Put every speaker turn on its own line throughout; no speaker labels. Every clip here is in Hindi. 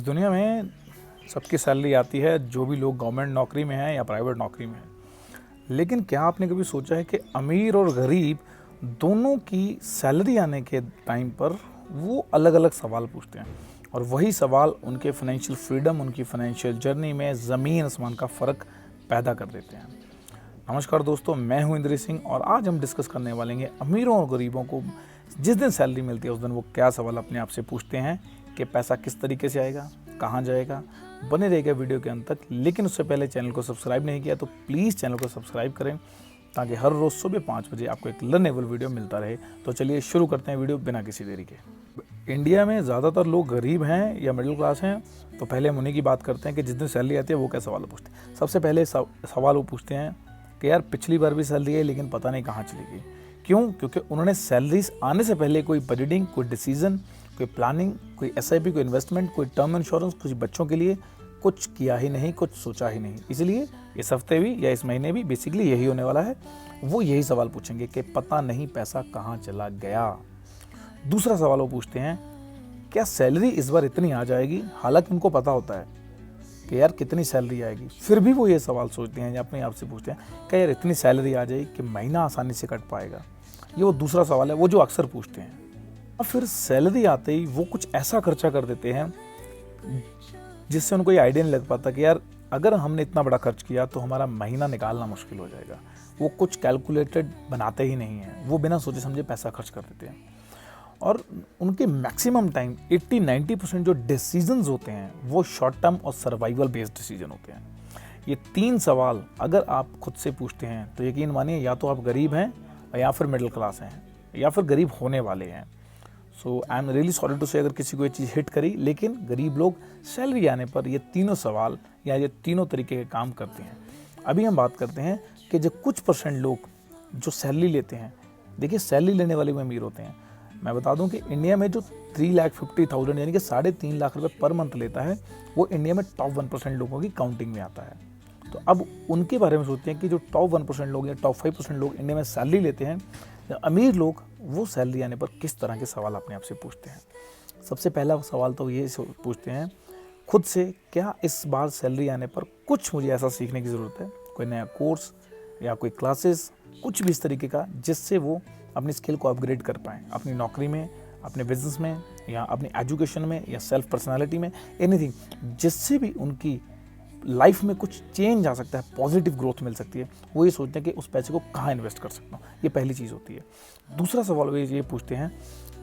इस दुनिया में सबकी सैलरी आती है, जो भी लोग गवर्नमेंट नौकरी में हैं या प्राइवेट नौकरी में हैं। लेकिन क्या आपने कभी सोचा है कि अमीर और गरीब दोनों की सैलरी आने के टाइम पर वो अलग अलग सवाल पूछते हैं और वही सवाल उनके फाइनेंशियल फ्रीडम, उनकी फाइनेंशियल जर्नी में ज़मीन आसमान का फ़र्क पैदा कर देते हैं। नमस्कार दोस्तों, मैं हूं इंद्र सिंह और आज हम डिस्कस करने वाले हैं अमीरों और गरीबों को जिस दिन सैलरी मिलती है उस दिन वो क्या सवाल अपने आप से पूछते हैं कि पैसा किस तरीके से आएगा, कहाँ जाएगा। बने रहेगा वीडियो के अंत तक। लेकिन उससे पहले चैनल को सब्सक्राइब नहीं किया तो प्लीज़ चैनल को सब्सक्राइब करें ताकि हर रोज़ सुबह 5 बजे आपको एक लर्नेबल वीडियो मिलता रहे। तो चलिए शुरू करते हैं वीडियो बिना किसी देरी के। इंडिया में ज़्यादातर लोग गरीब हैं या मिडिल क्लास हैं, तो पहले हम उन्हीं की बात करते हैं कि जिस दिन सैलरी आती है वो क्या सवाल पूछते हैं। सबसे पहले सवाल वो पूछते हैं कि यार पिछली बार भी सैलरी है लेकिन पता नहीं कहाँ चली गई। क्यों? क्योंकि उन्होंने सैलरीज आने से पहले कोई बजटिंग, कोई डिसीजन, कोई प्लानिंग, कोई एसआईपी, कोई इन्वेस्टमेंट, कोई टर्म इंश्योरेंस, कुछ बच्चों के लिए कुछ किया ही नहीं, कुछ सोचा ही नहीं। इसलिए इस हफ्ते भी या इस महीने भी बेसिकली यही होने वाला है। वो यही सवाल पूछेंगे कि पता नहीं पैसा कहाँ चला गया। दूसरा सवाल वो पूछते हैं, क्या सैलरी इस बार इतनी आ जाएगी? हालांकि उनको पता होता है कि यार कितनी सैलरी आएगी, फिर भी वो ये सवाल सोचते हैं या अपने आप से पूछते हैं कि यार इतनी सैलरी आ जाएगी कि महीना आसानी से कट पाएगा। ये वो दूसरा सवाल है, वो जो अक्सर पूछते हैं। और फिर सैलरी आते ही वो कुछ ऐसा खर्चा कर देते हैं जिससे उनको ये आइडिया नहीं लग पाता कि यार अगर हमने इतना बड़ा खर्च किया तो हमारा महीना निकालना मुश्किल हो जाएगा। वो कुछ कैलकुलेटेड बनाते ही नहीं हैं, वो बिना सोचे समझे पैसा खर्च कर देते हैं। और उनके मैक्सिमम टाइम 80-90% जो डिसीजंस होते हैं वो शॉर्ट टर्म और सर्वाइवल बेस्ड डिसीजन होते हैं। ये 3 सवाल अगर आप खुद से पूछते हैं तो यकीन मानिए या तो आप गरीब हैं या फिर मिडिल क्लास हैं या फिर गरीब होने वाले हैं। So I am really sorry to say अगर किसी को ये चीज़ हिट करी, लेकिन गरीब लोग सैलरी आने पर ये तीनों सवाल या ये तीनों तरीके के काम करते हैं। अभी हम बात करते हैं कि जो कुछ % लोग जो सैलरी लेते हैं, देखिए सैलरी लेने वाले भी अमीर होते हैं। मैं बता दूं कि इंडिया में जो 3,50,000 यानी कि 3.5 लाख रुपए पर मंथ लेता है वो इंडिया में टॉप 1% लोगों की काउंटिंग में आता है। तो अब उनके बारे में सोचते हैं कि जो टॉप 1% लोग या टॉप 5% लोग इंडिया में सैलरी लेते हैं, अमीर लोग, वो सैलरी आने पर किस तरह के सवाल अपने आप से पूछते हैं। सबसे पहला सवाल तो ये पूछते हैं खुद से, क्या इस बार सैलरी आने पर कुछ मुझे ऐसा सीखने की ज़रूरत है, कोई नया कोर्स या कोई क्लासेस, कुछ भी इस तरीके का जिससे वो अपनी स्किल को अपग्रेड कर पाएँ अपनी नौकरी में, अपने बिजनेस में या अपनी एजुकेशन में या सेल्फ पर्सनालिटी में, एनीथिंग जिससे भी उनकी लाइफ में कुछ चेंज आ सकता है, पॉजिटिव ग्रोथ मिल सकती है। वो ये सोचते हैं कि उस पैसे को कहाँ इन्वेस्ट कर सकता हूँ। ये पहली चीज़ होती है। दूसरा सवाल वो ये पूछते हैं,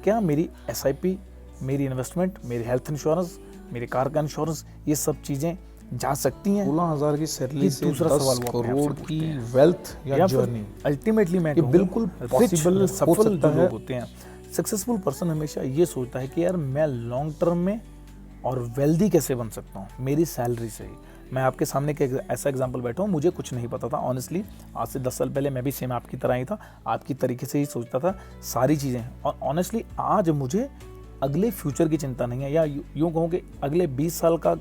क्या मेरी एसआईपी, मेरी इन्वेस्टमेंट, मेरी हेल्थ इंश्योरेंस, मेरे कार का इंश्योरेंस, ये सब चीज़ें जा सकती हैं?
16,000 की सैलरी से
दूसरा
10
सवाल वो
करोड़ की वेल्थ या जर्नी
अल्टीमेटली मैं
ये बिल्कुल पॉसिबल हो सकता है।
होते हैं। सक्सेसफुल पर्सन हमेशा ये सोचता है कि यार मैं लॉन्ग टर्म में और वेल्दी कैसे बन सकता हूँ मेरी सैलरी से ही। मैं आपके सामने के ऐसा एग्जांपल बैठा हूँ, मुझे कुछ नहीं पता था ऑनेस्टली। आज से 10 साल पहले मैं भी सेम आपकी तरह ही था, आपकी तरीके से ही सोचता था सारी चीज़ें। और ऑनेस्टली आज मुझे अगले फ्यूचर की चिंता नहीं है, या यूँ कहूँ कि अगले 20 साल का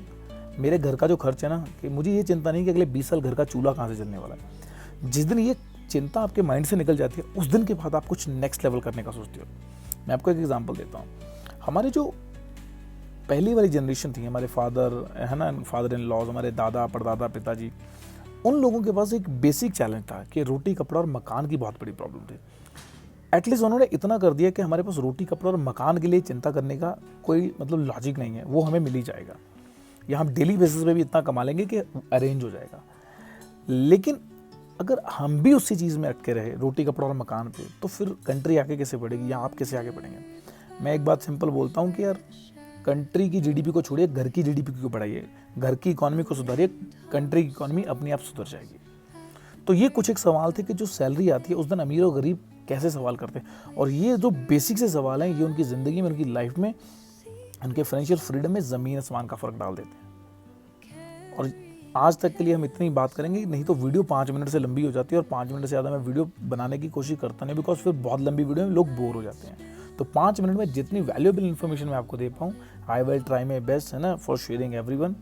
मेरे घर का जो खर्च है ना, कि मुझे ये चिंता नहीं कि अगले 20 साल घर का चूल्हा कहाँ से चलने वाला है। जिस दिन ये चिंता आपके माइंड से निकल जाती है उस दिन के बाद आप कुछ नेक्स्ट लेवल करने का सोचते हो। मैं आपको एक एग्जांपल देता हूँ। हमारे जो पहली वाली जनरेशन थी, हमारे फादर है ना, फादर इन लॉज, हमारे दादा परदादा पिताजी, उन लोगों के पास एक बेसिक चैलेंज था कि रोटी कपड़ा और मकान की बहुत बड़ी प्रॉब्लम थी। एटलीस्ट उन्होंने इतना कर दिया कि हमारे पास रोटी कपड़ा और मकान के लिए चिंता करने का कोई मतलब लॉजिक नहीं है, वो हमें मिल ही जाएगा, या हम डेली बेसिस पे भी इतना कमा लेंगे कि अरेंज हो जाएगा। लेकिन अगर हम भी उसी चीज़ में अटके रहे, रोटी कपड़ा और मकान पे, तो फिर कंट्री आगे कैसे बढ़ेगी या आप कैसे आगे बढ़ेंगे? मैं एक बात सिंपल बोलता हूँ कि यार कंट्री की जीडीपी को छोड़िए, घर की जीडीपी को बढ़ाइए, घर की इकोनॉमी को सुधारिए, कंट्री की इकोनॉमी अपने आप सुधर जाएगी। तो ये कुछ एक सवाल थे कि जो सैलरी आती है उस दिन अमीर और गरीब कैसे सवाल करते हैं। और ये जो बेसिक से सवाल हैं ये उनकी ज़िंदगी में, उनकी लाइफ में, उनके फाइनेंशियल फ्रीडम में ज़मीन आसमान का फ़र्क डाल देते हैं। और आज तक के लिए हम इतनी बात करेंगे, नहीं तो वीडियो 5 मिनट से लंबी हो जाती है और 5 मिनट से ज़्यादा मैं वीडियो बनाने की कोशिश करता नहीं, बिकॉज फिर बहुत लंबी वीडियो में लोग बोर हो जाते हैं। तो 5 मिनट में जितनी वैल्यूएबल इन्फॉर्मेशन मैं आपको दे पाऊँ, I will try my best, है ना, फॉर शेयरिंग एवरीवन।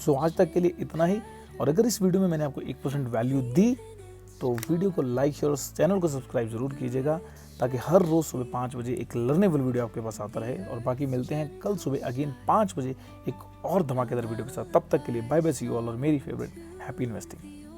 सो आज तक के लिए इतना ही। और अगर इस वीडियो में मैंने आपको 1% वैल्यू दी तो वीडियो को लाइक शेयर और चैनल को सब्सक्राइब जरूर कीजिएगा ताकि हर रोज़ सुबह 5 बजे एक लर्नेबल वीडियो आपके पास आता रहे। और बाकी मिलते हैं कल सुबह अगेन 5 बजे एक और धमाकेदार वीडियो के साथ। तब तक के लिए bye bye, see you all, और मेरी फेवरेट हैप्पी इन्वेस्टिंग।